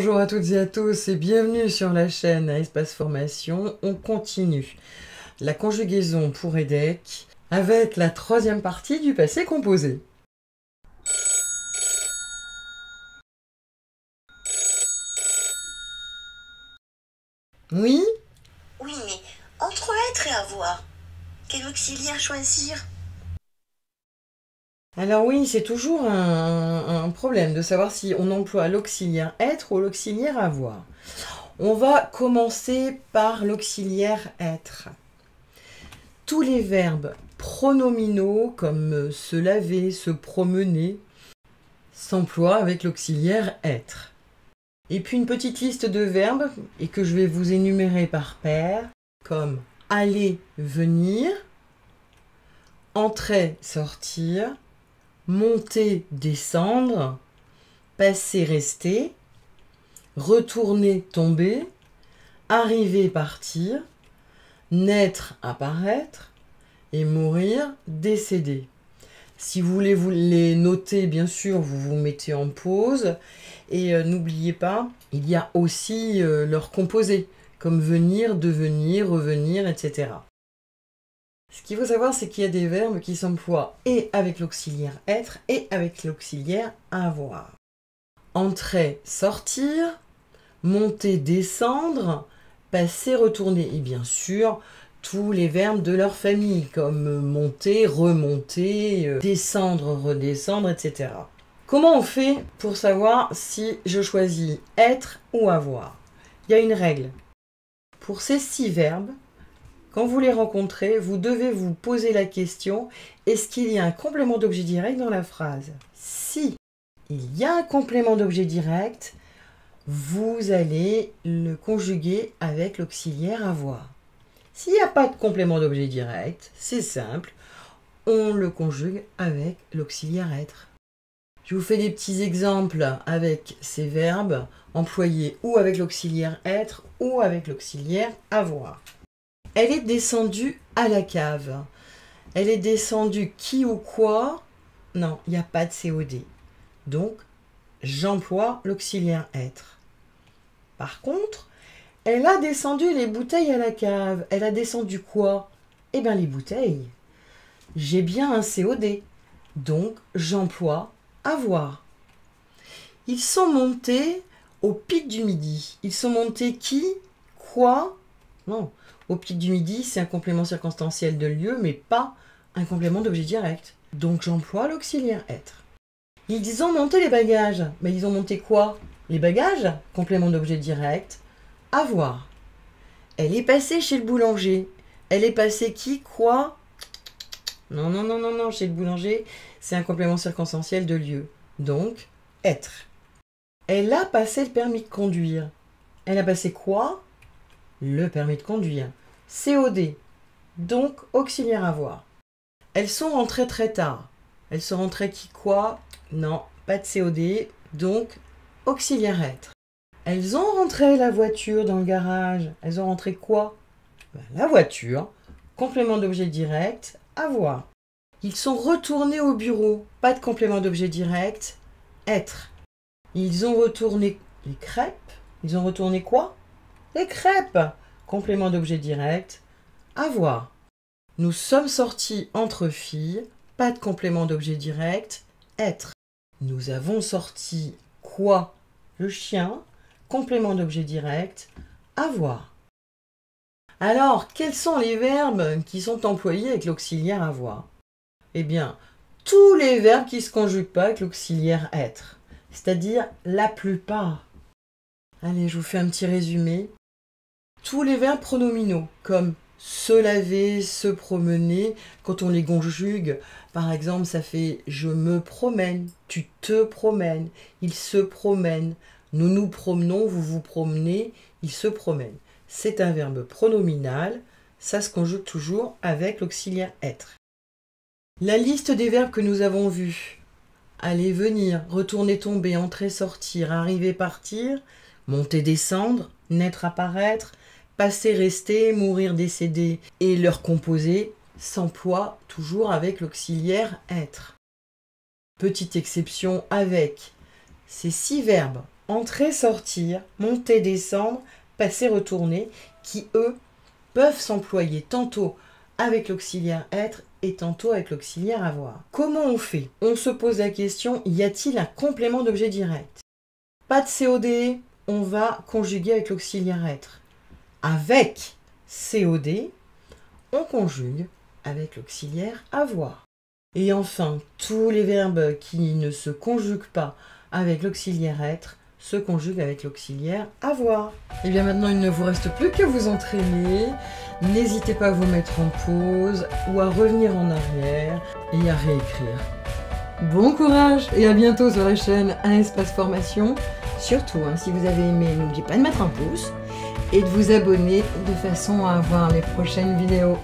Bonjour à toutes et à tous et bienvenue sur la chaîne à Espace Formation. On continue la conjugaison pour EDEC avec la troisième partie du passé composé. Oui? Oui, mais entre être et avoir, quel auxiliaire choisir? Alors oui, c'est toujours un problème de savoir si on emploie l'auxiliaire être ou l'auxiliaire avoir. On va commencer par l'auxiliaire être. Tous les verbes pronominaux comme se laver, se promener s'emploient avec l'auxiliaire être. Et puis une petite liste de verbes et que je vais vous énumérer par paire comme aller, venir, entrer, sortir, monter, descendre, passer, rester, retourner, tomber, arriver, partir, naître, apparaître et mourir, décéder. Si vous voulez vous les noter, bien sûr, vous vous mettez en pause. Et n'oubliez pas, il y a aussi leur composé, comme venir, devenir, revenir, etc. Ce qu'il faut savoir, c'est qu'il y a des verbes qui s'emploient et avec l'auxiliaire être et avec l'auxiliaire avoir. Entrer, sortir, monter, descendre, passer, retourner. Et bien sûr, tous les verbes de leur famille, comme monter, remonter, descendre, redescendre, etc. Comment on fait pour savoir si je choisis être ou avoir? Il y a une règle. Pour ces 6 verbes, quand vous les rencontrez, vous devez vous poser la question, est-ce qu'il y a un complément d'objet direct dans la phrase? Si il y a un complément d'objet direct, vous allez le conjuguer avec l'auxiliaire avoir. S'il n'y a pas de complément d'objet direct, c'est simple, on le conjugue avec l'auxiliaire être. Je vous fais des petits exemples avec ces verbes employés ou avec l'auxiliaire être ou avec l'auxiliaire avoir. Elle est descendue à la cave. Elle est descendue qui ou quoi? Non, il n'y a pas de COD. Donc, j'emploie l'auxiliaire être. Par contre, elle a descendu les bouteilles à la cave. Elle a descendu quoi? Eh bien, les bouteilles. J'ai bien un COD. Donc, j'emploie avoir. Ils sont montés au pic du midi. Ils sont montés qui? Quoi? Non. Au pic du midi, c'est un complément circonstanciel de lieu, mais pas un complément d'objet direct. Donc j'emploie l'auxiliaire être. Ils ont monté les bagages. Mais ils ont monté quoi? Les bagages? Complément d'objet direct. Avoir. Elle est passée chez le boulanger. Elle est passée qui? Quoi? Non, non, non, non, non. Chez le boulanger, c'est un complément circonstanciel de lieu. Donc, être. Elle a passé le permis de conduire. Elle a passé quoi? Le permis de conduire. COD. Donc, auxiliaire avoir. Elles sont rentrées très tard. Elles sont rentrées qui quoi? Non, pas de COD. Donc, auxiliaire être. Elles ont rentré la voiture dans le garage. Elles ont rentré quoi? La voiture. Complément d'objet direct. Avoir. Ils sont retournés au bureau. Pas de complément d'objet direct. Être. Ils ont retourné les crêpes. Ils ont retourné quoi? Les crêpes. Complément d'objet direct. Avoir. Nous sommes sortis entre filles. Pas de complément d'objet direct. Être. Nous avons sorti quoi? Le chien. Complément d'objet direct. Avoir. Alors, quels sont les verbes qui sont employés avec l'auxiliaire avoir? Eh bien, tous les verbes qui ne se conjuguent pas avec l'auxiliaire être. C'est-à-dire la plupart. Allez, je vous fais un petit résumé. Tous les verbes pronominaux, comme se laver, se promener, quand on les conjugue, par exemple, ça fait je me promène, tu te promènes, il se promène, nous nous promenons, vous vous promenez, il se promène. C'est un verbe pronominal, ça se conjugue toujours avec l'auxiliaire être. La liste des verbes que nous avons vus, aller, venir, retourner, tomber, entrer, sortir, arriver, partir, monter, descendre, naître, apparaître, passer, rester, mourir, décéder et leur composé s'emploient toujours avec l'auxiliaire être. Petite exception avec ces 6 verbes entrer, sortir, monter, descendre, passer, retourner, qui eux peuvent s'employer tantôt avec l'auxiliaire être et tantôt avec l'auxiliaire avoir. Comment on fait? On se pose la question, y a-t-il un complément d'objet direct? Pas de COD, on va conjuguer avec l'auxiliaire être. Avec COD, on conjugue avec l'auxiliaire avoir. Et enfin, tous les verbes qui ne se conjuguent pas avec l'auxiliaire être se conjuguent avec l'auxiliaire avoir. Et bien maintenant, il ne vous reste plus que vous entraîner. N'hésitez pas à vous mettre en pause ou à revenir en arrière et à réécrire. Bon courage et à bientôt sur la chaîne Un Espace Formation. Surtout, si vous avez aimé, n'oubliez pas de mettre un pouce et de vous abonner de façon à avoir les prochaines vidéos.